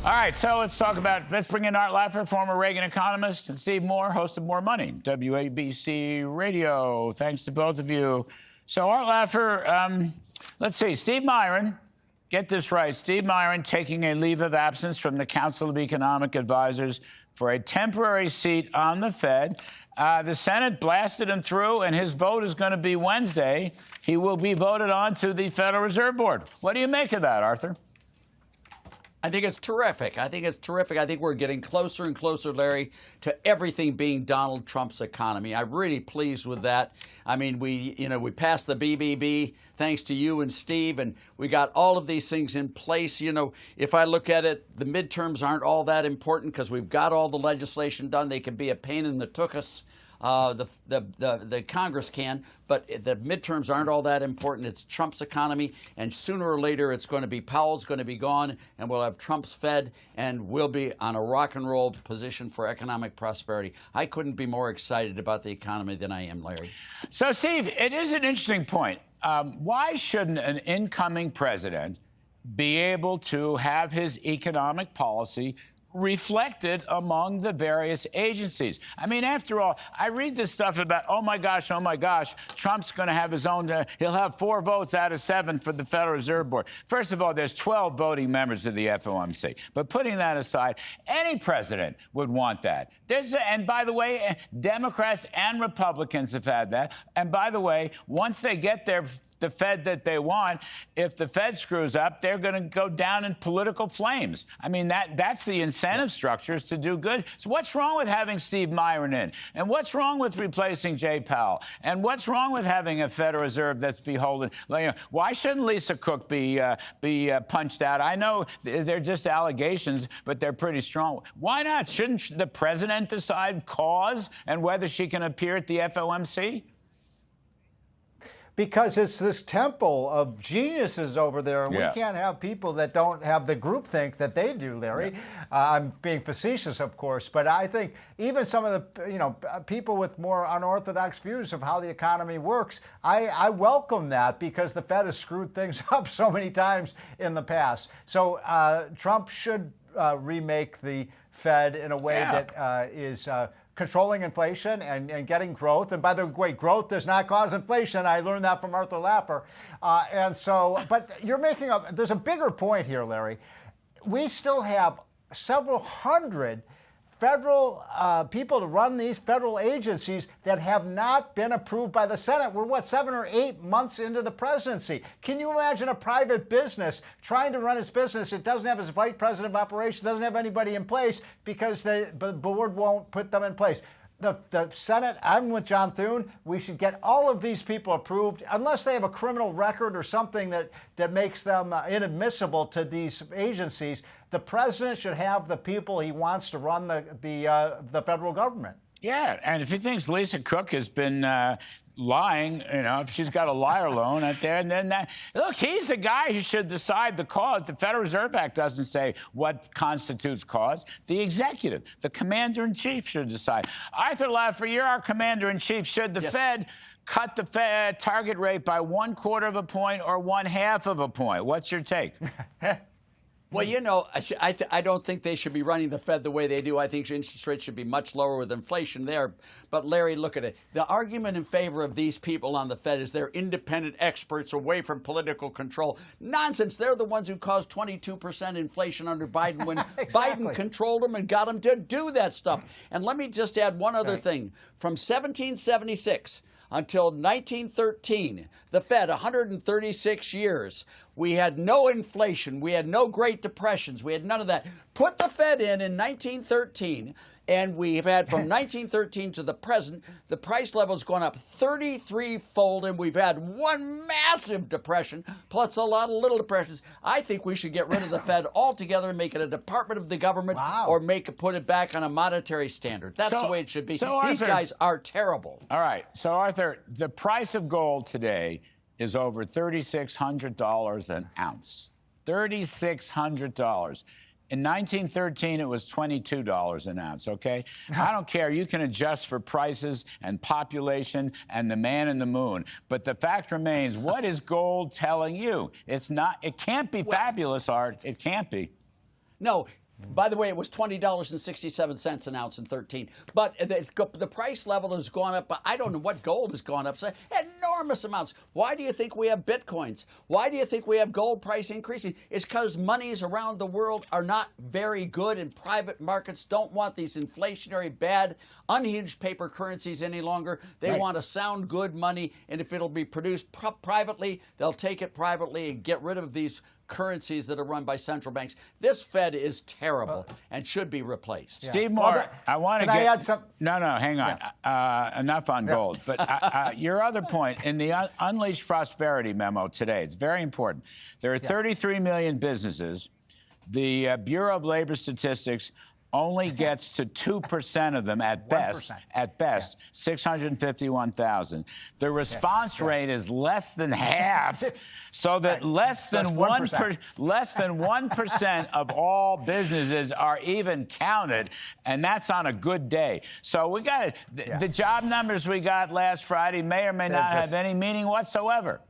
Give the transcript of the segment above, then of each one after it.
All right, so let's bring in Art Laffer, former Reagan economist, and Steve Moore, host of More Money, WABC Radio. Thanks to both of you. So, Art Laffer, let's see, Steve Miran, get this right, Steve Miran taking a leave of absence from the Council of Economic Advisors for a temporary seat on the Fed. The Senate blasted him through, and his vote is going to be Wednesday. He will be voted on to the Federal Reserve Board. What do you make of that, Arthur? I think it's terrific. I think we're getting closer and closer, Larry, to everything being Donald Trump's economy. I'm really pleased with that. I mean, we passed the BBB thanks to you and Steve, and we got all of these things in place. You know, if I look at it, the midterms aren't all that important because we've got all the legislation done. They can be a pain in the tuchus. The Congress can, but the midterms aren't all that important. It's Trump's economy, and sooner or later it's going to be Powell's going to be gone, and we'll have Trump's Fed, and we'll be on a rock and roll position for economic prosperity. I couldn't be more excited about the economy than I am, Larry. So, Steve, it is an interesting point. Why shouldn't an incoming president be able to have his economic policy reflected among the various agencies? I mean, after all, I read this stuff about, oh my gosh, Trump's going to have his own, he'll have 4 votes out of 7 for the Federal Reserve Board. First of all, there's 12 voting members of the FOMC. But putting that aside, any president would want that. And by the way, Democrats and Republicans have had that. And by the way, once they get the Fed that they want, if the Fed screws up, they're going to go down in political flames. I mean, that's the incentive structures to do good. So what's wrong with having Steve Miran in? And what's wrong with replacing Jay Powell? And what's wrong with having a Federal Reserve that's beholden? Why shouldn't Lisa Cook be punched out? I know they're just allegations, but they're pretty strong. Why not? Shouldn't the president decide cause and whether she can appear at the FOMC? Because it's this temple of geniuses over there, and we can't have people that don't have the groupthink that they do, Larry. I'm being facetious, of course, but I think even some of the people with more unorthodox views of how the economy works, I welcome that because the Fed has screwed things up so many times in the past. So Trump should remake the Fed in a way that is controlling inflation and getting growth. And by the way, growth does not cause inflation. I learned that from Arthur Laffer. But there's a bigger point here, Larry. We still have several hundred federal people to run these federal agencies that have not been approved by the Senate. We're, 7 or 8 months into the presidency. Can you imagine a private business trying to run its business? It doesn't have its vice president of operations, doesn't have anybody in place because the board won't put them in place. The Senate, I'm with John Thune, we should get all of these people approved unless they have a criminal record or something that makes them inadmissible to these agencies. The president should have the people he wants to run the federal government. Yeah, and if he thinks Lisa Cook has been lying, if she's got a liar loan out there, and then look, he's the guy who should decide the cause. The Federal Reserve Act doesn't say what constitutes cause. The executive, the commander-in-chief should decide. Arthur Laffer, you're our commander-in-chief. Should the Fed cut the Fed target rate by 1/4 of a point or 1/2 of a point? What's your take? Well, I don't think they should be running the Fed the way they do. I think interest rates should be much lower with inflation there. But, Larry, look at it. The argument in favor of these people on the Fed is they're independent experts away from political control. Nonsense. They're the ones who caused 22% inflation under Biden when Biden controlled them and got them to do that stuff. And let me just add one other thing. From 1776 until 1913, the Fed, 136 years, we had no inflation. We had no Great Depressions. We had none of that. Put the Fed in 1913, and we've had from 1913 to the present, the price level's gone up 33-fold, and we've had one massive depression, plus a lot of little depressions. I think we should get rid of the Fed altogether and make it a department of the government or put it back on a monetary standard. That's the way it should be. These guys are terrible. All right. So, Arthur, the price of gold today is over $3,600 an ounce. $3,600. In 1913, it was $22 an ounce, okay? I don't care. You can adjust for prices and population and the man in the moon. But the fact remains, what is gold telling you? It can't be fabulous, Art. It can't be. No. By the way, it was $20.67 an ounce in 13. But the price level has gone up. I don't know what gold has gone up. So enormous amounts. Why do you think we have bitcoins? Why do you think we have gold price increasing? It's because monies around the world are not very good, and private markets don't want these inflationary, bad, unhinged paper currencies any longer. They want a sound, good money, and if it'll be produced privately, they'll take it privately and get rid of these currencies that are run by central banks. This Fed is terrible and should be replaced. Steve Moore, I want to get... I add some... No, hang on. Enough on gold. But your other point, in the Unleashed Prosperity memo today, it's very important. There are 33 million businesses. The Bureau of Labor Statistics only gets to 2% of them at best. 1%. At best, 651,000. The response rate is less than half, so that less than 1% of all businesses are even counted, and that's on a good day. So we got the job numbers we got last Friday may or may not have any meaning whatsoever.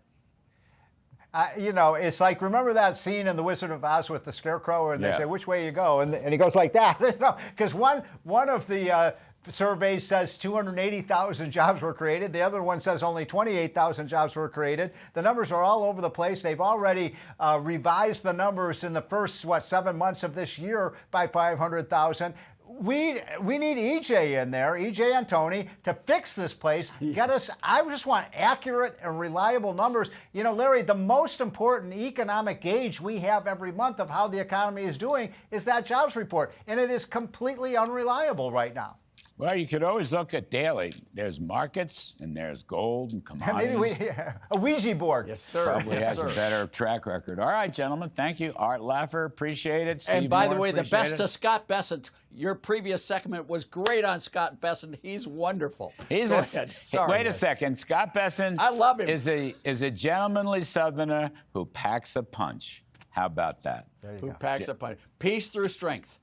You know, it's like, remember that scene in The Wizard of Oz with the Scarecrow, and they say, which way you go? And he goes like that. Because one of the surveys says 280,000 jobs were created. The other one says only 28,000 jobs were created. The numbers are all over the place. They've already revised the numbers in the first, 7 months of this year by 500,000. We need EJ in there, EJ and Tony, to fix this place. Get us. I just want accurate and reliable numbers. You know, Larry, the most important economic gauge we have every month of how the economy is doing is that jobs report, and it is completely unreliable right now. Well, you could always look at daily. There's markets, and there's gold and commodities. Maybe a Ouija board. Yes, sir. Probably has a better track record. All right, gentlemen, thank you. Art Laffer, appreciate it. Steve And by Moore, the way, the best it. to Scott Bessent. Your previous segment was great on Scott Bessent. He's wonderful. Wait a second. Scott Bessent, I love him. Is a gentlemanly Southerner who packs a punch. How about that? Who packs a punch. Peace through strength.